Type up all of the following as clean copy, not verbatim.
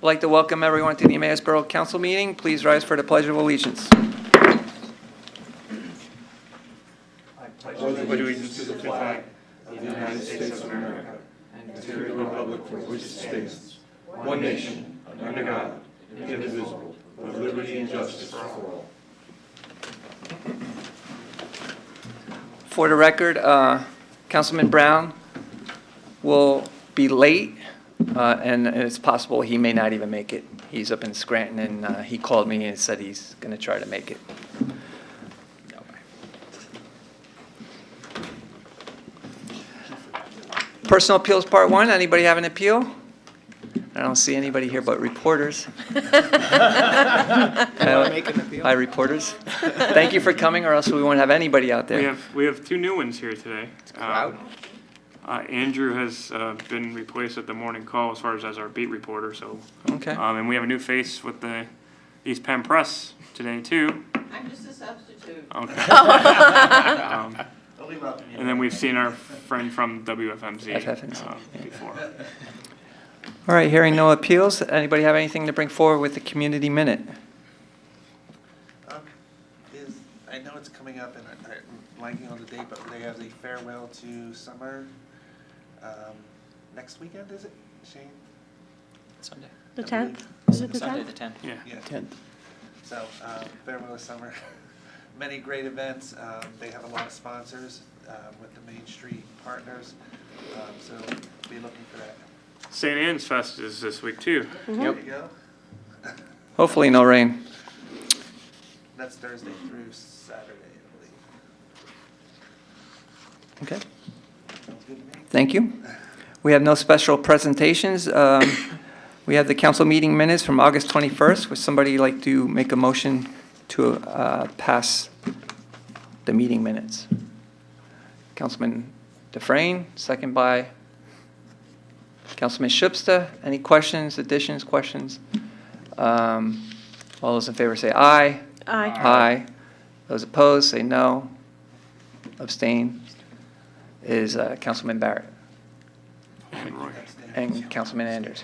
I'd like to welcome everyone to the Emmaus Borough Council meeting. Please rise for the Pledge of Allegiance. I pledge allegiance to the flag of the United States of America and to the republic for which it stands, one nation, under God, indivisible, with liberty and justice for all. For the record, Councilman Brown will be late, and it's possible he may not even make it. He's up in Scranton, and he called me and said he's going to try to make it. Personal appeals, part one. Anybody have an appeal? I don't see anybody here but reporters. Hi, reporters. Thank you for coming, or else we won't have anybody out there. We have two new ones here today. Andrew has been replaced at the morning call as far as our beat reporter. So, Okay. And we have a new face with the East Penn Press today too. I'm just a substitute. Okay. And then we've seen our friend from WFMZ before. All right, hearing no appeals, anybody have anything to bring forward with the community minute? I know it's coming up, and I'm blanking on the date, but they have the farewell to summer next weekend, is it, Shane? Sunday. The I 10th? believe. Is it the Sunday 10th? the 10th. Yeah. Yeah. 10th. So, farewell to summer. Many great events. They have a lot of sponsors with the Main Street Partners, so be looking for that. St. Anne's Fest is this week too. There you go. Hopefully no rain. That's Thursday through Saturday, I believe. Okay, Sounds good to me. thank you. We have no special presentations. We have the council meeting minutes from August 21st. Would somebody like to make a motion to pass the meeting minutes? Councilman Dufresne, second by Councilman Schubsta. Any questions, additions, questions? All those in favor say aye. Aye. Aye. Those opposed say no. Abstain is Councilman Barrett And Roy. and Councilman Anders.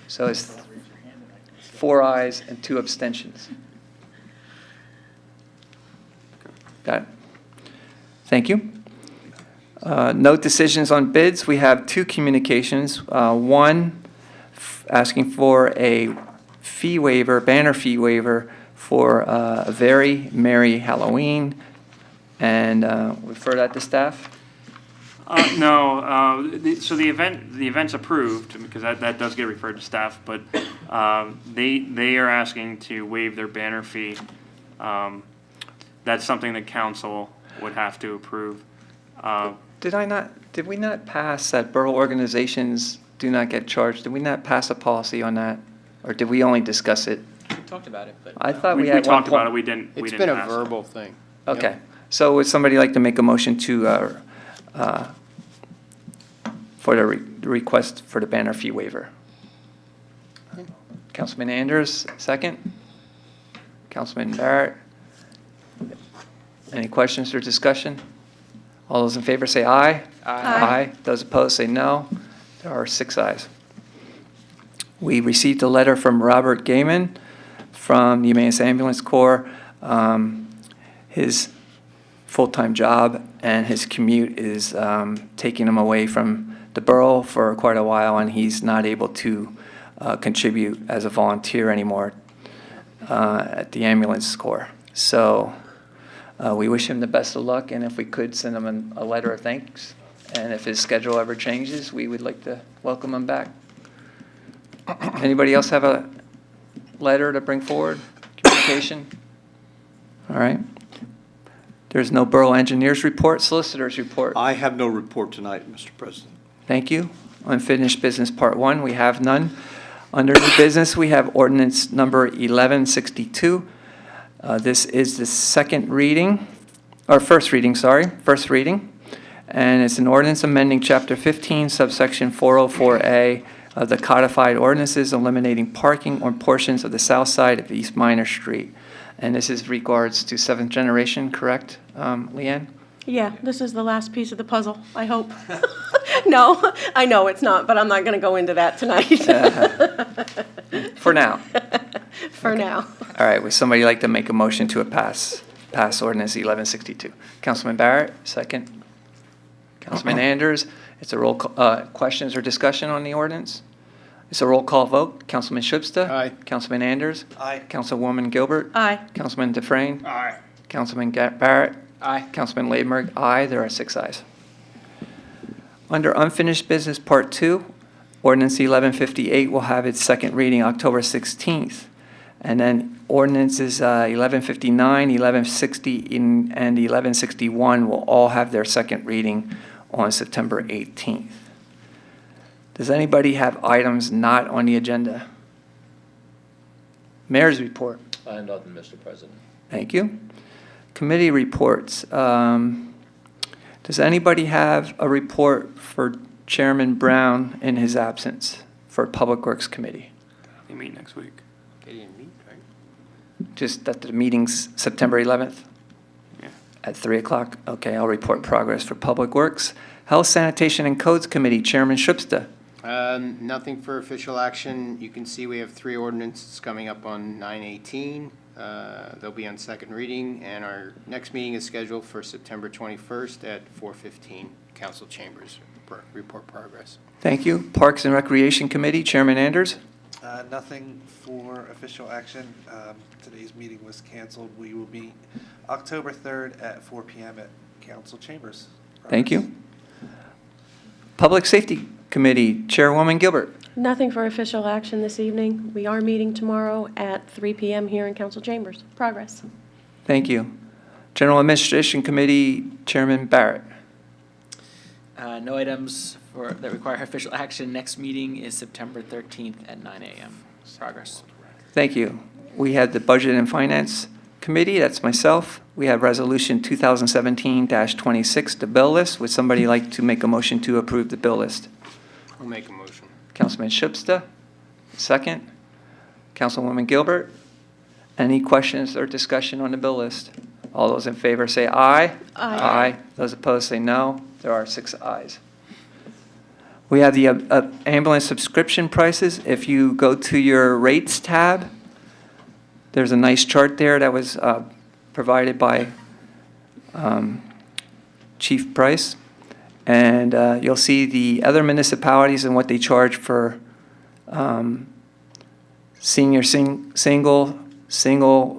So it's 4 ayes and 2 abstentions. Got it. Thank you. No decisions on bids. We have 2 communications. One asking for a fee waiver, banner fee waiver for a Very Merry Halloween, and refer that to staff. No, so the event's approved because that does get referred to staff, but they are asking to waive their banner fee. That's something the council would have to approve. Did we not pass that borough organizations do not get charged? Did we not pass a policy on that? Or did we only discuss it? We talked about it, but I thought we We had one talked about it, point. we didn't It's been a pass it. verbal thing. Okay, so would somebody like to make a motion to, for the request for the banner fee waiver? Councilman Anders, second. Councilman Barrett. Any questions or discussion? All those in favor say aye. Aye. Those opposed say no. There are 6 ayes. We received a letter from Robert Gaiman from the Emmaus Ambulance Corps. His full-time job and his commute is taking him away from the borough for quite a while, and he's not able to contribute as a volunteer anymore at the Ambulance Corps. So we wish him the best of luck, and if we could, send him a letter of thanks. And if his schedule ever changes, we would like to welcome him back. Anybody else have a letter to bring forward? Communication? All right. There's no borough engineers report, solicitors report. I have no report tonight, Mr. President. Thank you. Unfinished business, part 1, we have none. Under new business, we have ordinance number 1162. This is the first reading. And it's an ordinance amending Chapter 15, subsection 404A of the codified ordinances eliminating parking on portions of the south side of East Minor Street. And this is regards to 7th generation, correct, Leanne? Yeah, this is the last piece of the puzzle, I hope. No, I know it's not, but I'm not going to go into that tonight For now. for now. All right, would somebody like to make a motion to pass ordinance 1162? Councilman Barrett, second. Councilman Anders, it's a roll call, questions or discussion on the ordinance? It's a roll call vote. Councilman Schubsta? Aye. Councilman Anders? Aye. Councilwoman Gilbert? Aye. Councilman Dufresne? Aye. Councilman Barrett? Aye. Councilman Ladenburg? Aye, there are 6 ayes. Under unfinished business, Part 2, ordinance 1158 will have its second reading October 16th. And then ordinances 1159, 1160, and 1161 will all have their second reading on September 18th. Does anybody have items not on the agenda? Mayor's report. I have nothing, Mr. President. Thank you. Committee reports. Does anybody have a report for Chairman Brown in his absence for Public Works Committee? They meet next week. They didn't meet, right? Just that the meeting's September 11th Yeah. at 3 o'clock? Okay, I'll report progress for Public Works. Health, Sanitation, and Codes Committee, Chairman Schubsta. Nothing for official action. You can see we have 3 ordinances coming up on 9/18. They'll be on second reading, and our next meeting is scheduled for September 21st at 4:15, Council Chambers. Report progress. Thank you. Parks and Recreation Committee, Chairman Anders. Nothing for official action. Today's meeting was canceled. We will be October 3rd at 4 p.m. at council chambers. Thank you. Public Safety Committee, Chairwoman Gilbert. Nothing for official action this evening. We are meeting tomorrow at 3 p.m. here in council chambers. Progress. Thank you. General Administration Committee, Chairman Barrett. No items that require official action. Next meeting is September 13th at 9 a.m. Progress. Thank you. We had the Budget and Finance Committee, that's myself. We have Resolution 2017-26, the bill list. Would somebody like to make a motion to approve the bill list? I'll make a motion. Councilman Schubsta, second. Councilwoman Gilbert, any questions or discussion on the bill list? All those in favor say aye. Aye. Those opposed say no. There are 6 ayes. We have the ambulance subscription prices. If you go to your rates tab, there's a nice chart there that was provided by Chief Price. And you'll see the other municipalities and what they charge for senior single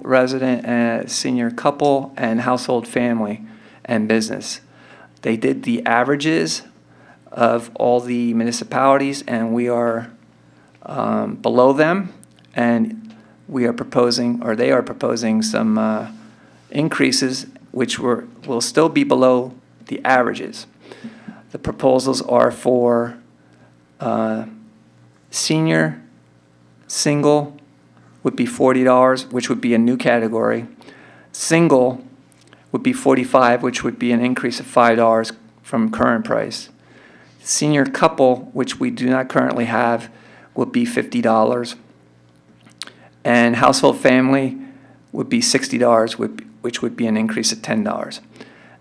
resident, senior couple, and household family and business. They did the averages of all the municipalities, and we are below them, and we are proposing, or they are proposing some increases which will still be below the averages. The proposals are for senior single would be $40, which would be a new category. Single would be $45, which would be an increase of $5 from current price. Senior couple, which we do not currently have, would be $50. And household family would be $60, which would be an increase of $10.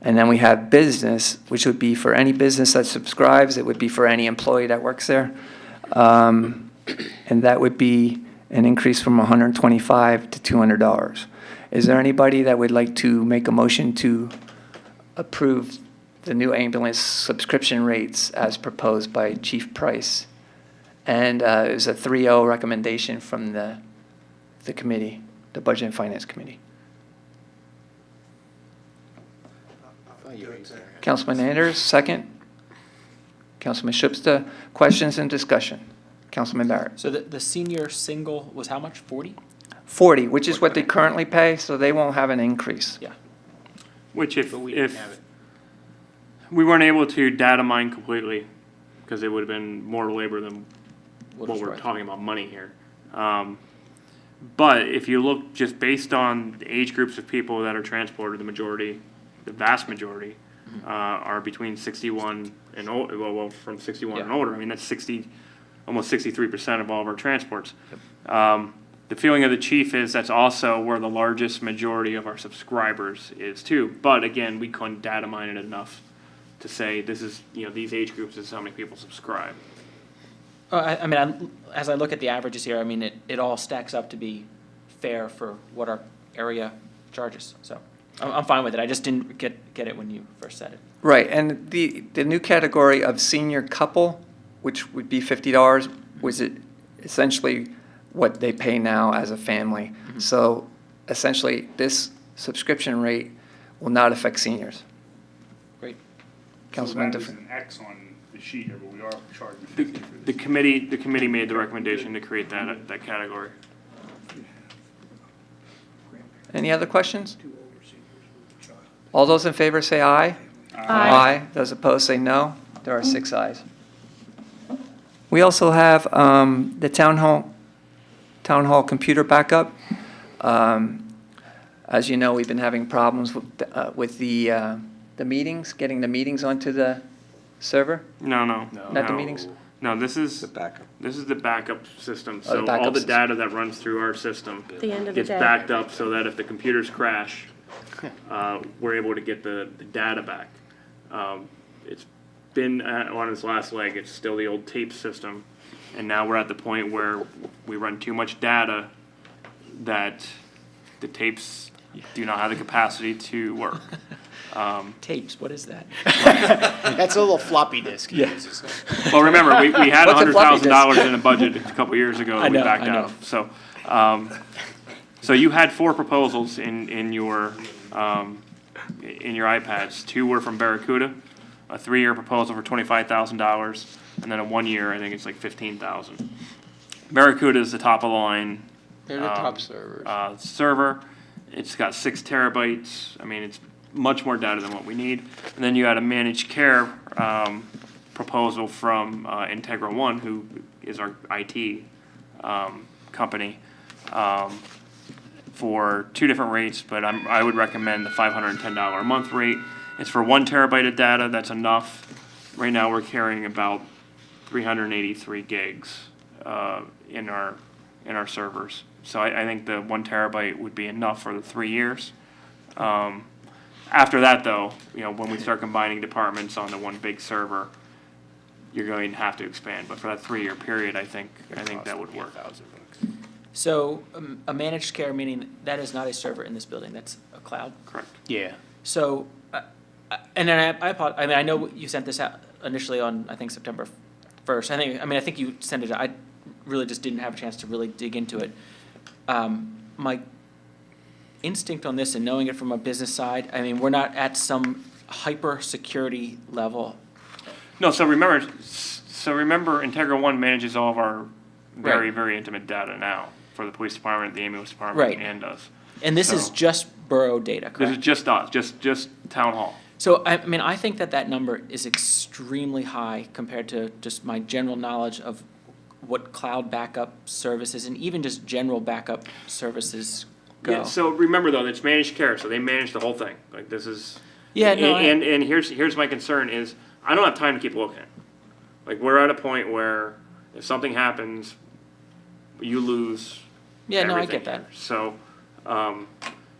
And then we have business, which would be for any business that subscribes. It would be for any employee that works there. And that would be an increase from $125 to $200. Is there anybody that would like to make a motion to approve the new ambulance subscription rates as proposed by Chief Price? And it was a 3-0 recommendation from the committee, the Budget and Finance Committee. Councilman Anders, second. Councilman Schubsta, questions and discussion. Councilman Barrett. So the senior single was how much? 40? 40, which is what they currently pay, so they won't have an increase. Yeah. Which if But we didn't have if it. we weren't able to data mine completely, because it would have been more labor than What what is we're right. talking about money here. But if you look just based on the age groups of people that are transported, the vast majority, are between 61 and old, well, from 61 and Yeah. older. I mean, that's almost 63% of all of our transports. the feeling of the chief is that's also where the largest majority of our subscribers is too. But again, we couldn't data mine it enough to say this is, these age groups, this is how many people subscribe. I mean, as I look at the averages here, I mean, it all stacks up to be fair for what our area charges. So I'm fine with it. I just didn't get it when you first said it. Right, and the new category of senior couple, which would be $50, was it essentially what they pay now as a family. So essentially, this subscription rate will not affect seniors. Great. Councilman So that is Diffin. an X on the sheet here, but we are charging The, 50 for the this. committee made the recommendation to create that category. Any other questions? All those in favor say aye. Aye. Those opposed say no. There are 6 ayes. We also have the town hall computer backup. As you know, we've been having problems with the meetings, getting the meetings onto the server. No. Not the meetings? No, this is The backup. the backup system. Oh, the So backup all the system. data that runs through our system The end of the gets day. backed up so that if the computers crash, we're able to get the data back. It's been on its last leg. It's still the old tape system, and now we're at the point where we run too much data that the tapes do not have the capacity to work. Tapes, what is that? That's a little floppy disk. Yeah. Well, remember, we had What's a floppy $100,000 in a budget a couple years ago that we I backed know. out. So you had 4 proposals in your iPads. 2 were from Barracuda, a 3-year proposal for $25,000, and then a 1-year, I think it's like $15,000. Barracuda is the top of the line. They're the top servers. Server. It's got 6 terabytes. I mean, it's much more data than what we need. And then you had a managed care proposal from Integra One, who is our IT company, for 2 different rates, but I would recommend the $510 a month rate. It's for 1 terabyte of data. That's enough. Right now, we're carrying about 383 gigs in our servers. So I think the 1 terabyte would be enough for the 3 years. After that, though, when we start combining departments on the one big server, you're going to have to expand. But for that 3-year period, I think that would work. So a managed care, meaning that is not a server in this building, that's a cloud? Correct. Yeah. So, and then I apologize, I mean, I know you sent this out initially on, I think, September 1st. I think you sent it, I really just didn't have a chance to really dig into it. My instinct on this and knowing it from a business side, I mean, we're not at some hyper security level. No, so remember, Integra One manages all of our very, Right. very intimate data now for the police department, the ambulance department, Right. and us. And this is So- just borough data, This is correct? just us, just town hall. So, I mean, I think that number is extremely high compared to just my general knowledge of what cloud backup services and even just general backup services go. Yeah, so remember though, it's managed care, so they manage the whole thing. Like this is. Yeah, no, And here's my concern is I don't have time to keep looking. Like we're at a point where if something happens, you lose. Yeah, no, I everything get that. here. So,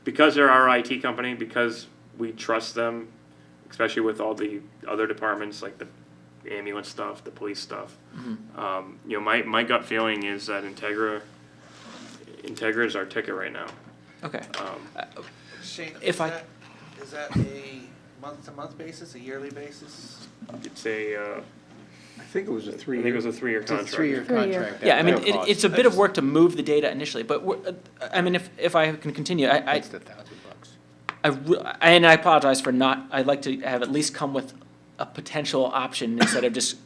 because they're our IT company, because we trust them, especially with all the other departments like the ambulance stuff, the police stuff. Mm-hmm. My gut feeling is that Integra is our ticket right now. Okay. Shane, If is I- that a month-to-month basis, a yearly basis? It's a, I think it was a I 3-year. think it was a 3-year It's a contract. 3-year 3-year. contract. Yeah, I mean, That'll cost. it's a bit of work to move the data initially, but I mean, if I can continue, That's the $1,000. and I apologize for not, I'd like to have at least come with a potential option instead of just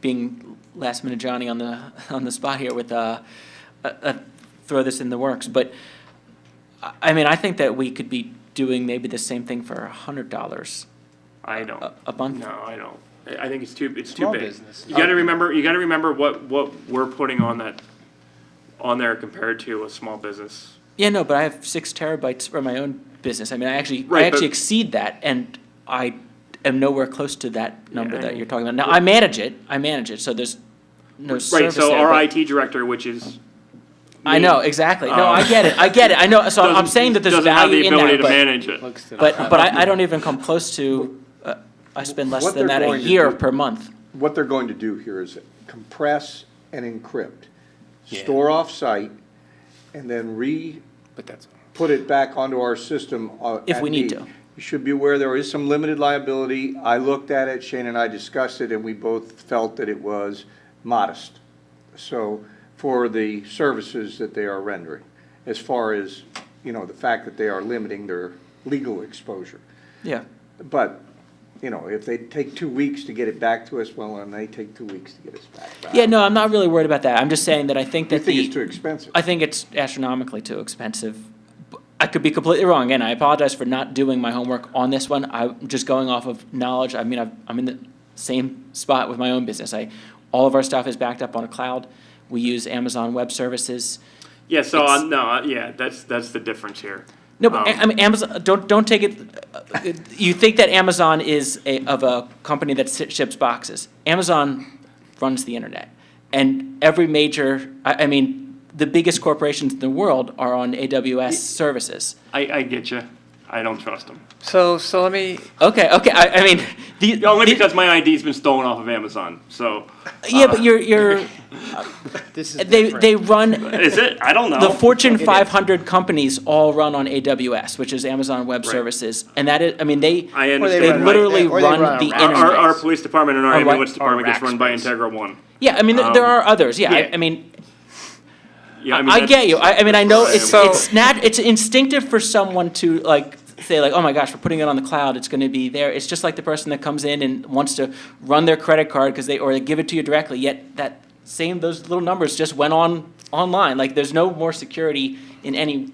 being last minute Johnny on the spot here with throw this in the works. But I mean, I think that we could be doing maybe the same thing for $100 I don't. a month. No, I don't. I think it's too Small big. business. You got to remember what we're putting on there compared to a small business. Yeah, no, but I have 6 terabytes for my own business. I mean, I actually Right, but- exceed that, and I am nowhere close to that number Yeah, that you're talking about. Now, I manage it, so there's no Right. service So there, our but- IT director, which is I know, exactly. No, I get it. I know, so I'm Doesn't- saying that there's doesn't have value the in ability that, to manage it. Looks to but I don't even come close to, I spend less What than they're that a going to year do- per month. What they're going to do here is compress and encrypt, Yeah. store off-site, and then But that's, put it back onto our system If at we need need. to. You should be aware there is some limited liability. I looked at it, Shane and I discussed it, and we both felt that it was modest. So, for the services that they are rendering, as far as, the fact that they are limiting their legal exposure. Yeah. But, if they take 2 weeks to get it back to us, well, then they take 2 weeks to get us back. Yeah, no, I'm not really worried about that. I'm just saying that I think You that think it's too expensive? I think it's astronomically too expensive. I could be completely wrong, and I apologize for not doing my homework on this one. I'm just going off of knowledge. I mean, I'm in the same spot with my own business. All of our stuff is backed up on a cloud. We use Amazon Web Services. Yeah, so, It's- yeah, that's the difference here. No, but I mean, Amazon, don't take it, you think that Amazon is of a company that ships boxes. Amazon runs the internet. And every major, I mean, the biggest corporations in the world are on AWS services. I get you. I don't trust them. So let me, Okay, I mean, Only because my ID's been stolen off of Amazon, so. Yeah, but you're, this is they different. run, Is it? I don't know. the Fortune 500 companies all run on AWS, which is Amazon Web Right. Services. And that is, I mean, they I Or understand. they run literally or they run run the around. internet. Our police department and our Or what? ambulance department Or gets run by Rackspace. Integra One. Yeah, I mean, there are others, yeah. yeah. I mean, Yeah, I get you. I mean, I know it's So- it's instinctive for someone to say oh my gosh, we're putting it on the cloud. It's going to be there. It's just like the person that comes in and wants to run their credit card because they give it to you directly. Yet those little numbers just went online. Like there's no more security in any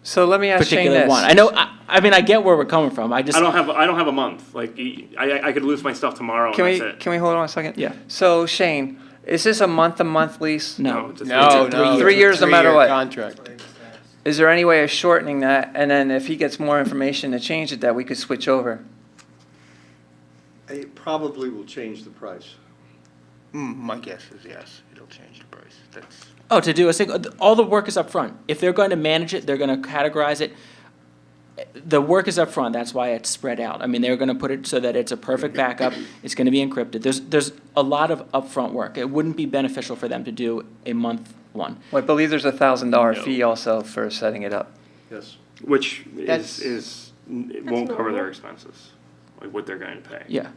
so let me ask Shane particular this. one. I know. I mean, I get where we're coming from. I just I don't have a month. Like I could lose my stuff tomorrow. Can and we, that's it. can we hold on a second? Yeah. So Shane, is this a month-to-month lease? no. it's a No, three- no. 3 years no matter Three-year what. Contract. Is there any way of shortening that? And then if he gets more information to change it, that we could switch over? It probably will change the price. My guess is yes, it'll change the price. That's. Oh, to do a single, all the work is up front. If they're going to manage it, they're going to categorize it. The work is up front. That's why it's spread out. I mean, they're going to put it so that it's a perfect backup. It's going to be encrypted. There's a lot of upfront work. It wouldn't be beneficial for them to do a month one. Well, I believe there's a $1,000 No. fee also for setting it up. Yes. Which That's- it won't cover their normal. expenses, like what they're going to pay. Yeah,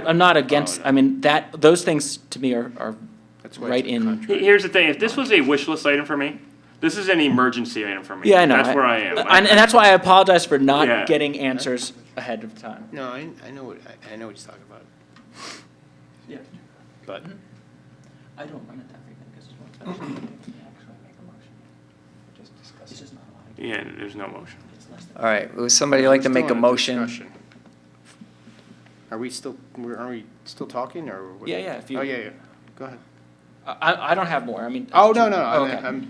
I'm not against. Oh, no. I mean, those things to me are That's why right it's a in. contract. Here's the thing: if this was a wish list item for me, this is an emergency item for me. Yeah, I know. That's where I am. And that's why I apologize for not Yeah. getting answers ahead of time. No, I know what, I know what he's talking about. Yeah. But I don't run it that frequently because it's more expensive. Actually make a motion. Just discuss. It's just not a lot. Yeah, there's no motion. It's less than. All right, would somebody like to We're make a still in motion? discussion. Are we still talking or? what? Yeah, if you- Oh, yeah, go ahead. I don't have more. I mean. Oh, no, Oh, okay.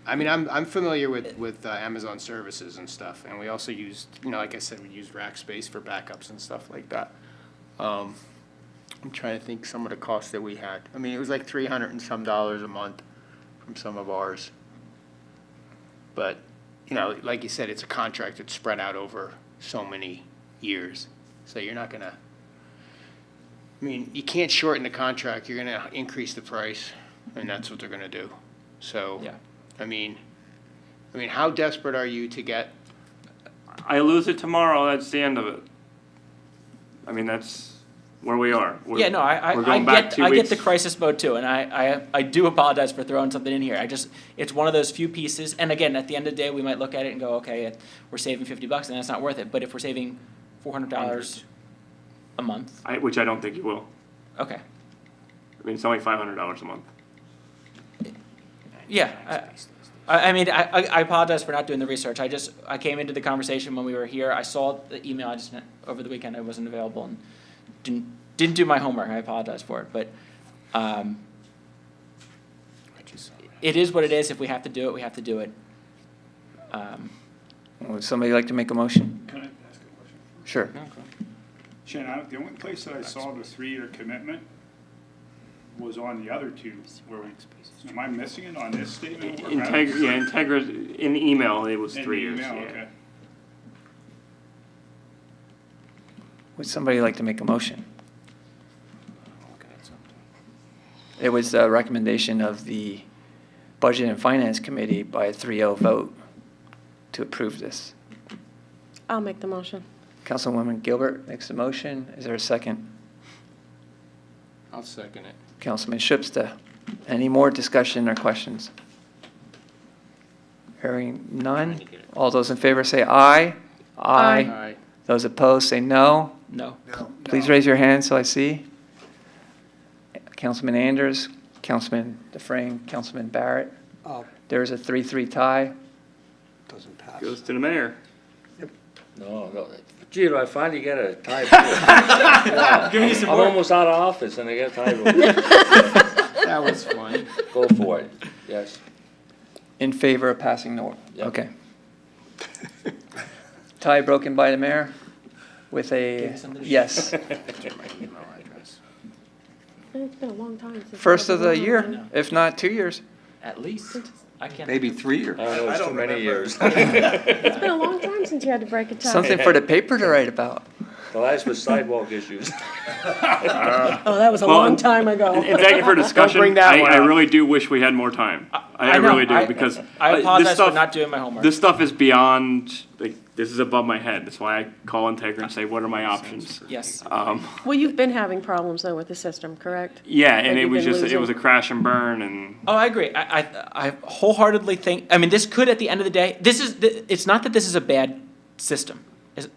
I'm familiar with Amazon services and stuff, and we also used, like I said, we use Rackspace for backups and stuff like that. I'm trying to think some of the costs that we had. I mean, it was like $300 and some a month from some of ours. But, like you said, it's a contract that's spread out over so many years. So you're not gonna, I mean, you can't shorten the contract, you're gonna increase the price, and that's what they're gonna do. So, Yeah. I mean, how desperate are you to get, I lose it tomorrow. That's the end of it. I mean, that's where we are. Yeah, no, we're going back 2 I get weeks. the crisis mode too, and I do apologize for throwing something in here. It's one of those few pieces, and again, at the end of the day, we might look at it and go, okay, we're saving $50 and that's not worth it, but if we're saving $400 a month, Which I don't think you will. okay. I mean, it's only $500 a month. Yeah, I mean, I apologize for not doing the research. I came into the conversation when we were here. I saw the email. Over the weekend I wasn't available and didn't do my homework. I apologize for it, but it is what it is. If we have to do it, we have to do it. Would somebody like to make a motion? Can I ask a question? Sure. Shannon, the only place that I saw the 3-year commitment was on the other two. Am I missing it on this statement? of work? Integra, in the email, it was In 3 the years, email, yeah. okay. Would somebody like to make a motion? It was a recommendation of the Budget and Finance Committee by a 3-0 vote to approve this. I'll make the motion. Councilwoman Gilbert makes the motion. Is there a second? I'll second it. Councilman Schubsta. Any more discussion or questions? Hearing none. All those in favor say aye. Aye. Aye. Those opposed say no. No. No. Please raise your hand so I see. Councilman Anders, Councilman Dufresne, Councilman Barrett. There's a 3-3 tie. Doesn't pass. Goes to the mayor. No. Gee, I finally get a tie. Give me some I'm more. almost out of office and I get a tie. That was fun. Go for it, yes. In favor of passing the, Yep. okay. Tie broken by the mayor with a yes. It's been a long time since. First I of was the on year, one. if not 2 years. At least. I can't. Maybe 3 years. I don't know, I it's don't too many remember. years. It's been a long time since you had to break a tie. Something for the paper to write about. The last was sidewalk issues. Oh, that was a Well, long time ago. And thank you for discussion. bring that one I up. really do wish we had more time. I know. really do, because I this apologize for stuff- not doing my homework. This stuff is beyond, like, this is above my head. That's why I call Integra and say, what are my options? Yes. Well, you've been having problems though with the system, correct? Yeah, and Like it you've was been just, it was a losing. crash and burn, and Oh, I agree. I wholeheartedly think, I mean, this could, at the end of the day, it's not that this is a bad system.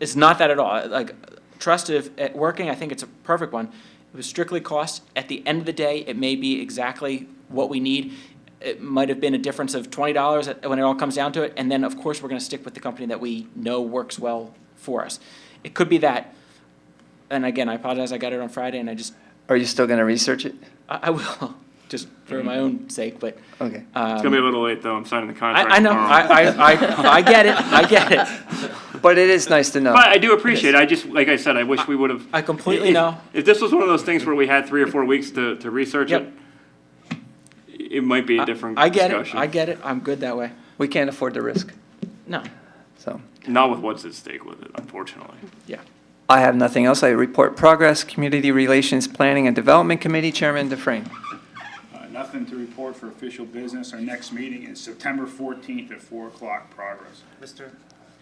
It's not that at all. Like, trust at working, I think it's a perfect one. It was strictly cost. At the end of the day, it may be exactly what we need. It might have been a difference of $20 when it all comes down to it. And then, of course, we're going to stick with the company that we know works well for us. It could be that. And again, I apologize. I got it on Friday, and Are you still going to research it? I will, just for my own sake. But Okay. it's gonna be a little late, though. I'm signing the contract I know. tomorrow. I get it. I get it. But it is nice to know. But I do appreciate it. I just, like I said, I wish we would have. I completely know. If this was one of those things where we had 3 or 4 weeks to research Yep. it, it might be a different I get discussion. it. I get it. I'm good that way. We can't afford the risk, No. so. Not with what's at stake with it, unfortunately. Yeah. I have nothing else. I report progress, Community Relations Planning and Development Committee, Chairman Dufresne. Nothing to report for official business. Our next meeting is September 14th at 4 o'clock. Progress. Mr.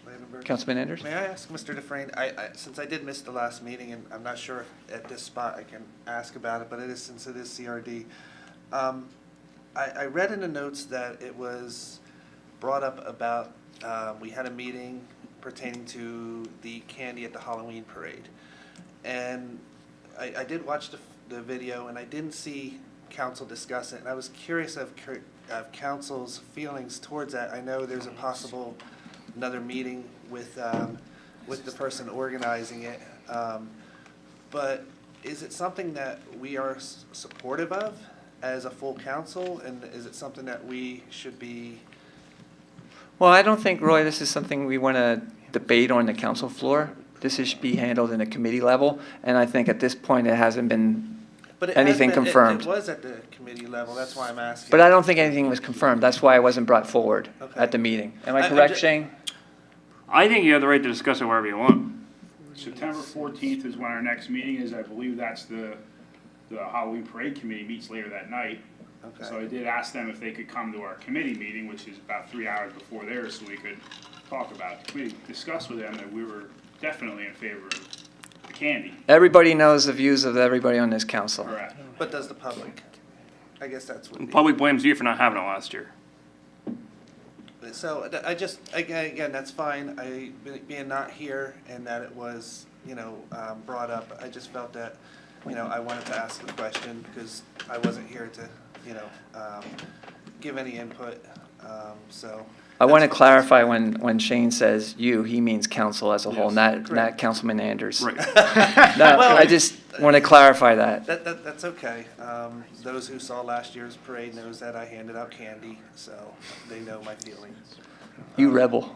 Lavenberg? Councilman Anders? May I ask Mr. Dufresne, since I did miss the last meeting, and I'm not sure if at this spot I can ask about it, but it is, since it is CRD. I read in the notes that it was brought up about, we had a meeting pertaining to the candy at the Halloween parade. And I did watch the video, and I didn't see council discuss it, and I was curious of council's feelings towards that. I know there's a possible another meeting with the person organizing it, but is it something that we are supportive of as a full council, and is it something that we should be? Well, I don't think, Roy, this is something we want to debate on the council floor. This should be handled in a committee level, and I think at this point it hasn't been, But it has Anything been- confirmed. It was at the committee level, that's why I'm asking. but I don't think anything was confirmed. That's why it wasn't brought forward Okay. at the meeting. Am I I'm correct, ju- Shane? I think you have the right to discuss it wherever you want. September 14th is when our next meeting is. I believe that's the Halloween Parade Committee meets later that night. So I Okay, did ask them if they could come to our committee meeting, which is about 3 hours before theirs, so we could talk about it. We discussed with them that we were definitely in favor of the candy. Everybody knows the views of everybody on this council. Correct. but does the public? I guess that's what. The public blames you for not having it last year. So I just, again, that's fine, being not here and that it was, brought up, I just felt that, I wanted to ask the question because I wasn't here to, give any input, so. I want to that's- clarify when Shane says you, he means council as a whole, Yes, not correct. Councilman Anders. Right. No, I just want to clarify that. That's okay. Those who saw last year's parade knows that I handed out candy, so they know my feelings. You rebel.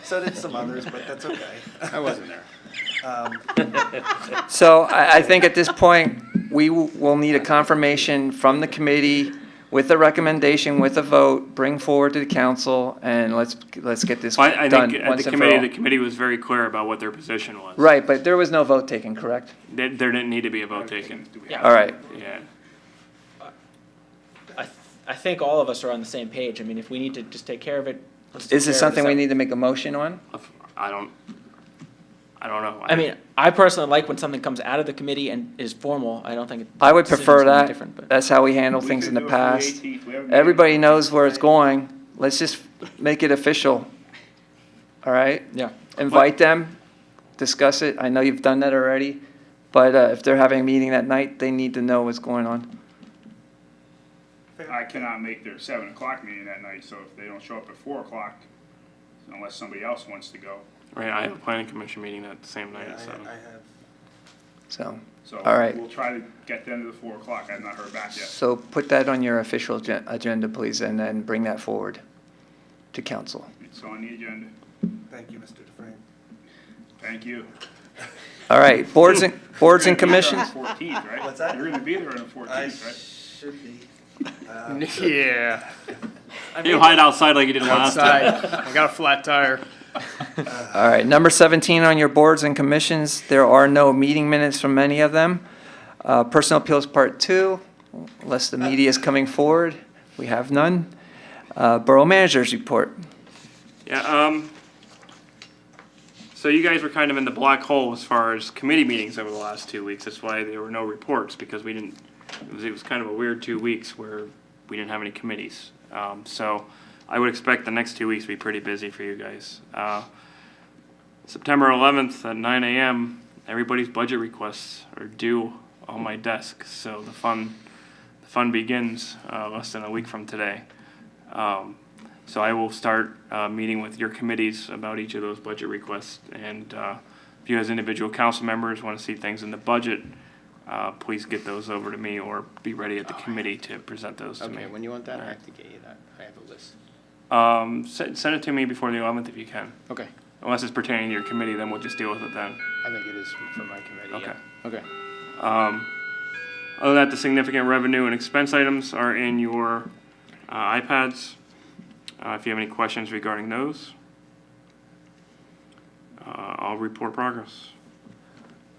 So did some others, but that's okay. I wasn't there. So I think at this point, we will need a confirmation from the committee with a recommendation, with a vote, bring forward to the council, and let's get this I done think at once the and for committee, all. the committee was very clear about what their position was. Right, but there was no vote taken, correct? There didn't need to be a vote taken. Yeah. All right. Yeah. I think all of us are on the same page. I mean, if we need to just take care of it, let's take Is this care of it. something we So- need to make a motion on? I don't know. I mean, I personally like when something comes out of the committee and is formal. I don't think. I would decision's prefer gonna be that. different, but- That's how we handle We things could in the do it for the past. 18th. We haven't made Everybody it. knows where it's going. Let's just make it official. All right? Yeah. Invite them, discuss it. I know you've done that already, but if they're having a meeting that night, they need to know what's going on. I cannot make their 7 o'clock meeting that night, so if they don't show up at 4 o'clock, unless somebody else wants to go. Right, I have a planning commission meeting that same night, Yeah, so. I have, So, So All right. we'll try to get them to the 4 o'clock. I've not heard back yet. so put that on your official agenda, please, and then bring that forward to council. It's on the agenda. thank you, Mr. Dufresne. Thank you. All right, boards and You're gonna be there commissions. on the 14th, right? What's that? You're gonna be there on the I 14th, right? should be. Yeah, You hide outside like you did last time. outside, I got a flat tire. All right, number 17 on your boards and commissions, there are no meeting minutes from any of them. Personnel appeals part 2, unless the media is coming forward, we have none. Borough managers report. Yeah, so you guys were kind of in the black hole as far as committee meetings over the last 2 weeks. That's why there were no reports, because we didn't, it was kind of a weird 2 weeks where we didn't have any committees. So I would expect the next 2 weeks to be pretty busy for you guys. September 11th at 9 a.m., everybody's budget requests are due on my desk. So the fun begins less than a week from today. So I will start meeting with your committees about each of those budget requests. And if you as individual council members want to see things in the budget, please get those over to me or be ready at the committee to present those to me. Okay, when you want that, I have to get you that. I have a list. Send it to me before the 11th if you can. Okay, Unless it's pertaining to your committee, then we'll just deal with it then. I think it is for my committee, Okay. yeah. Okay. Other than that, the significant revenue and expense items are in your iPads. If you have any questions regarding those, I'll report progress.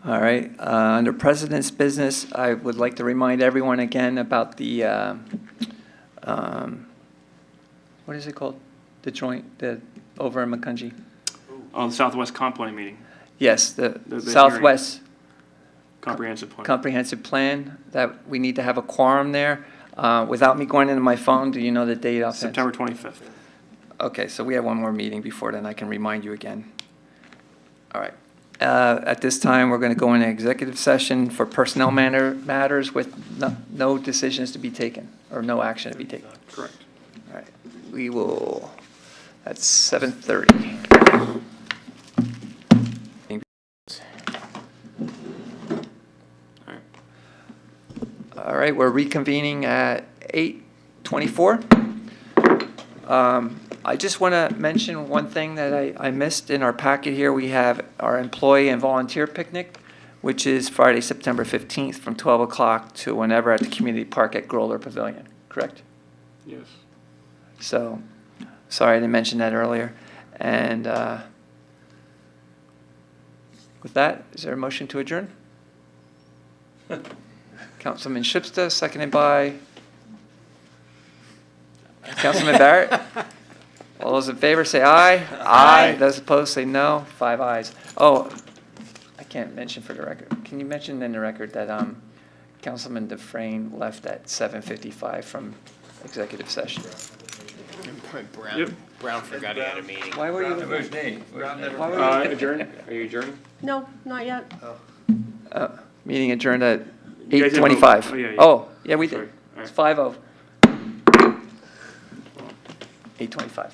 All right, under president's business, I would like to remind everyone again about the, what is it called? The joint, over in Macungie? Oh, the Southwest Comp Plan meeting, Yes, the The Southwest comprehensive plan. Comprehensive Plan, that we need to have a quorum there. Without me going into my phone, do you know the date offhand? September 25th. Okay, so we have one more meeting before then, I can remind you again. All right. At this time, we're going to go into executive session for personnel matters with no decisions to be taken, or no action to be taken. Correct. All right, we will, at 7:30. All right, we're reconvening at 8:24. I just want to mention one thing that I missed in our packet here. We have our employee and volunteer picnic, which is Friday, September 15th, from 12 o'clock to whenever at the community park at Groller Pavilion, correct? Yes. So, sorry I didn't mention that earlier. And with that, is there a motion to adjourn? Councilman Shipsta, seconded by Councilman Barrett. All those in favor say aye. Aye. Those opposed say no. 5 ayes. Oh, I can't mention for the record. Can you mention in the record that Councilman Dufresne left at 7:55 from executive session? Yep. Brown forgot he had a meeting. Why were you? Where's Nate? Why were you? Adjourn? Are you adjourning? No, not yet. Meeting adjourned at You guys didn't vote. 8:25. Oh, yeah, yeah. Oh, yeah, we Sorry. did. All It's right. 5:0. 8:25.